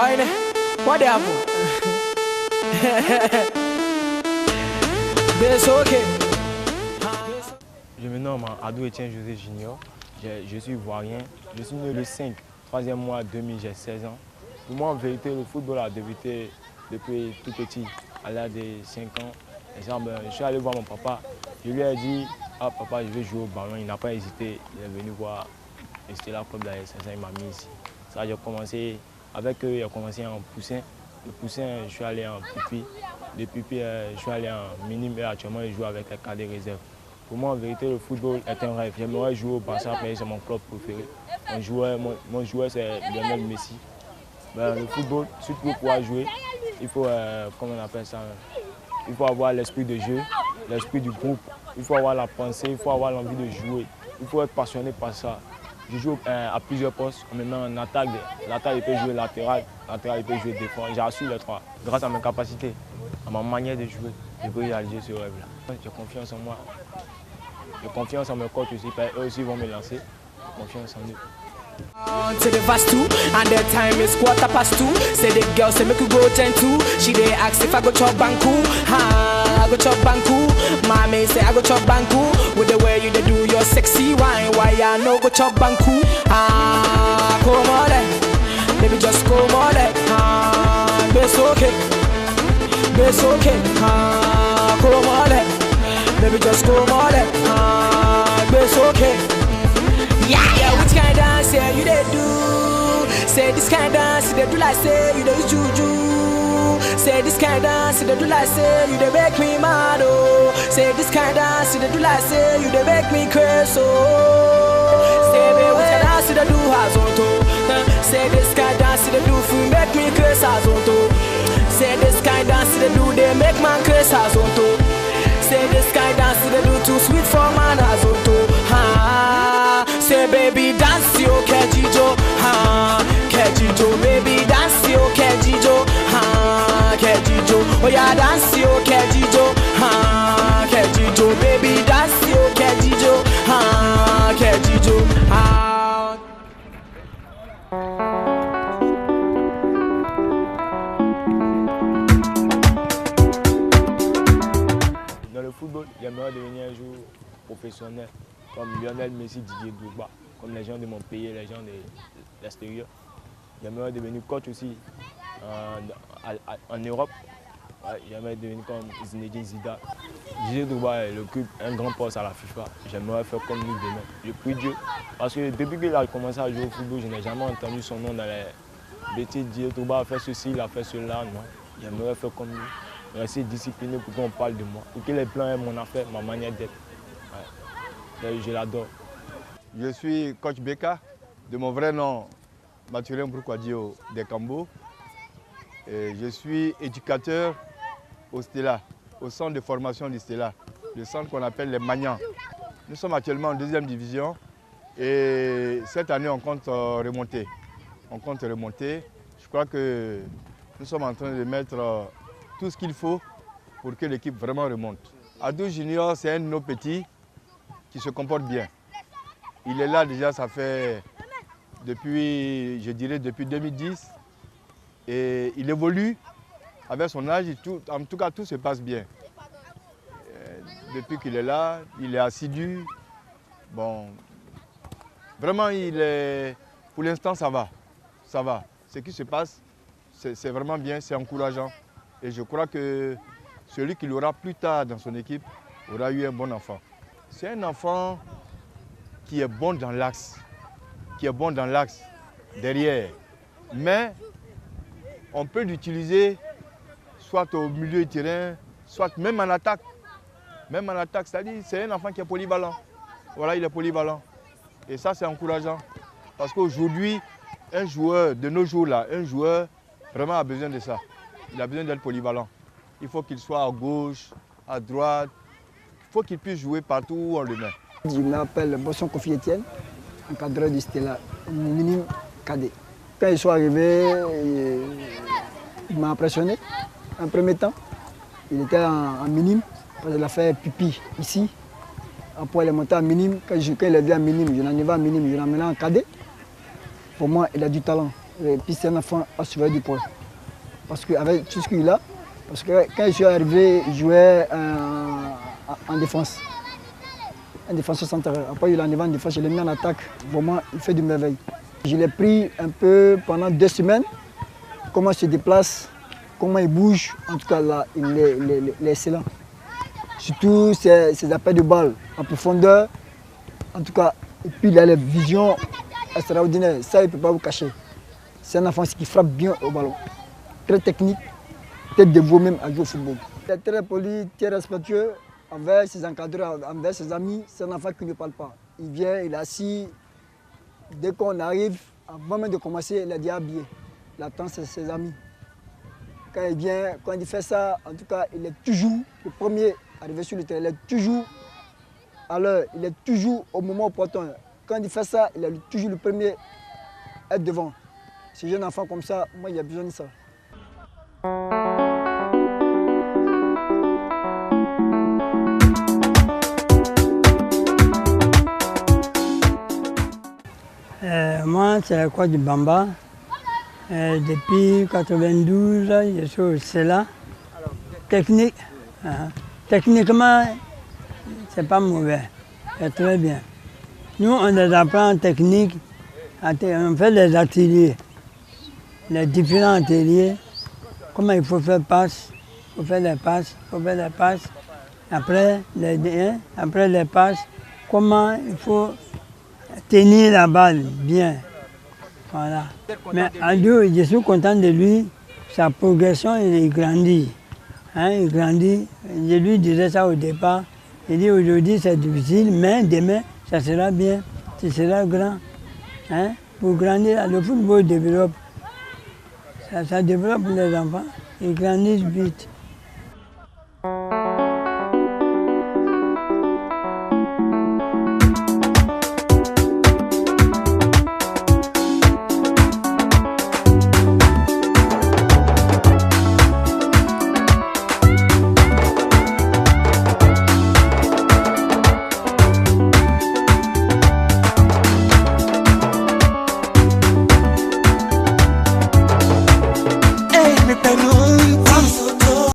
Boy, what the hell? C'est ok. Je me nomme Adou Etienne José Junior, je suis ivoirien, je suis né le 5, 3e mois 2000, j'ai 16 ans. Pour moi, en vérité, le football a débuté depuis tout petit, à l'âge de 5 ans. Exemple, je suis allé voir mon papa, je lui ai dit « Ah papa, je veux jouer au ballon », il n'a pas hésité, il est venu voir le Stella Club d'Aix-Saint-Jean, il m'a mis ici. Ça, j'ai commencé, avec eux, j'ai commencé en poussin. Le poussin, je suis allé en pipi. De pipi, je suis allé en minime et actuellement, je joue avec les cadets réserves. Pour moi, en vérité, le football est un rêve. J'aimerais jouer au Barça, c'est mon club préféré. Mon joueur, c'est Lionel Messi. Ben, le football, surtout pour pouvoir jouer, il faut, comment on appelle ça, il faut avoir l'esprit de jeu, l'esprit du groupe, il faut avoir la pensée, il faut avoir l'envie de jouer. Il faut être passionné par ça. Je joue à plusieurs postes. Maintenant, en attaque, l'attaque, il peut jouer latéral il peut jouer défense. J'assure les trois. Grâce à mes capacités, à ma manière de jouer, je peux réaliser ce rêve-là. J'ai confiance en moi. J'ai confiance en mes coachs aussi, eux aussi vont me lancer. J'ai confiance en eux. To the verse 2, and the time is 2:15. Say the girl say make you go 10-2. She dey ask if I go chop banku. I go chop banku. Mommy say I go chop banku. With the way you dey do your sexy wine, why I no go chop banku? Come on then, baby just come on then. It's okay, it's okay. Come on then, baby just come on then. It's okay. Yeah, which kind of dance you they do? Say this kind of dance they do like say you they juju. Say this kind of dance they do like say you they make me mad oh. Say this kind of dance they do like say you they make me crazy oh. Say baby which kind of dance they do has on to. Say this kind of dance they do for make me crazy has on to. Say this kind of dance they do they make man crazy has on to. Say this kind of dance they do too sweet for man has on to. Say baby dance yo kejijo, kejijo baby dance yo kejijo, kejijo. Oh yeah dance yo kejijo, kejijo baby dance yo kejijo, kejijo. Dans le football, j'aimerais devenir un joueur professionnel. Comme Lionel Messi, Didier Drogba, comme les gens de mon pays, les gens de l'extérieur. J'aimerais devenir coach aussi en Europe. Ouais, j'aimerais devenir comme Zinedine Zidane. Didier Drogba occupe un grand poste à la FIFA. J'aimerais faire comme lui demain. Je prie Dieu. Parce que depuis qu'il a commencé à jouer au football, je n'ai jamais entendu son nom dans les bêtises. Didier Drogba a fait ceci, il a fait cela. Non. J'aimerais faire comme lui. Rester discipliné pour qu'on parle de moi. Pour que les plans aient mon affaire, ma manière d'être. Je l'adore. Je suis coach Beka, de mon vrai nom, Mathurin Broukwadio de Cambo. Je suis éducateur au Stella, au centre de formation du Stella, le centre qu'on appelle les Magnans. Nous sommes actuellement en 2e division et cette année on compte remonter. Je crois que nous sommes en train de mettre tout ce qu'il faut pour que l'équipe vraiment remonte. Adou Junior, c'est un de nos petits qui se comporte bien. Il est là déjà, ça fait depuis, je dirais, depuis 2010. Et il évolue avec son âge, en tout cas tout se passe bien. Depuis qu'il est là, il est assidu. Bon, vraiment, pour l'instant, ça va. Ça va. Ce qui se passe, c'est vraiment bien, c'est encourageant. Et je crois que celui qui l'aura plus tard dans son équipe aura eu un bon enfant. C'est un enfant qui est bon dans l'axe, derrière. Mais on peut l'utiliser soit au milieu du terrain, soit même en attaque. C'est-à-dire c'est un enfant qui est polyvalent. Voilà, il est polyvalent. Et ça, c'est encourageant. Parce qu'aujourd'hui, un joueur de nos jours-là, vraiment a besoin de ça. Il a besoin d'être polyvalent. Il faut qu'il soit à gauche, à droite. Il faut qu'il puisse jouer partout où on le met. Je m'appelle Bosson Kofi Etienne, encadreur du Stella, minime cadet. Quand ils sont arrivés, il m'a impressionné. En premier temps, il était en minime, parce qu'il a fait pipi ici. Après, il est monté en minime. Quand il est venu en minime, je l'en ai en minime, je l'ai emmené en cadet. Pour moi, il a du talent. Et puis c'est un enfant assuré du poids. Parce qu'avec tout ce qu'il a, parce que quand je suis arrivé, il jouait en défense. Un défenseur central. Après, il est arrivé en défense, je l'ai mis en attaque. Vraiment, il fait du merveille. Je l'ai pris un peu pendant 2 semaines. Comment il se déplace, comment il bouge. En tout cas, là, il est excellent. Surtout ses appels de balle en profondeur. En tout cas, et puis il a la vision extraordinaire. Ça, il ne peut pas vous cacher. C'est un enfant qui frappe bien au ballon. Très technique, tête de veau même à jouer au football. Il est très poli, très respectueux envers ses encadreurs, envers ses amis. C'est un enfant qui ne parle pas. Il vient, il est assis. Dès qu'on arrive, avant même de commencer, il est déjà habillé. Il attend ses amis. Quand il vient, quand il fait ça, en tout cas, il est toujours le premier arrivé sur le terrain. Il est toujours à l'heure, il est toujours au moment opportun. Quand il fait ça, il est toujours le premier à être devant. Ce jeune enfant comme ça, moi, il a besoin de ça. Moi, c'est la Croix du Bamba. Depuis 1992, je suis au CELA. Techniquement, c'est pas mauvais, c'est très bien. Nous, on les apprend en technique, on fait des ateliers, les différents ateliers, comment il faut faire passe, il faut faire les passes, Après les passes, comment il faut tenir la balle bien. Voilà. Mais Adio, je suis content de lui, sa progression, il grandit. Il grandit. Je lui disais ça au départ. Il dit aujourd'hui c'est difficile, mais demain ça sera bien, tu seras grand. Pour grandir, le football développe. Ça développe les enfants, ils grandissent vite.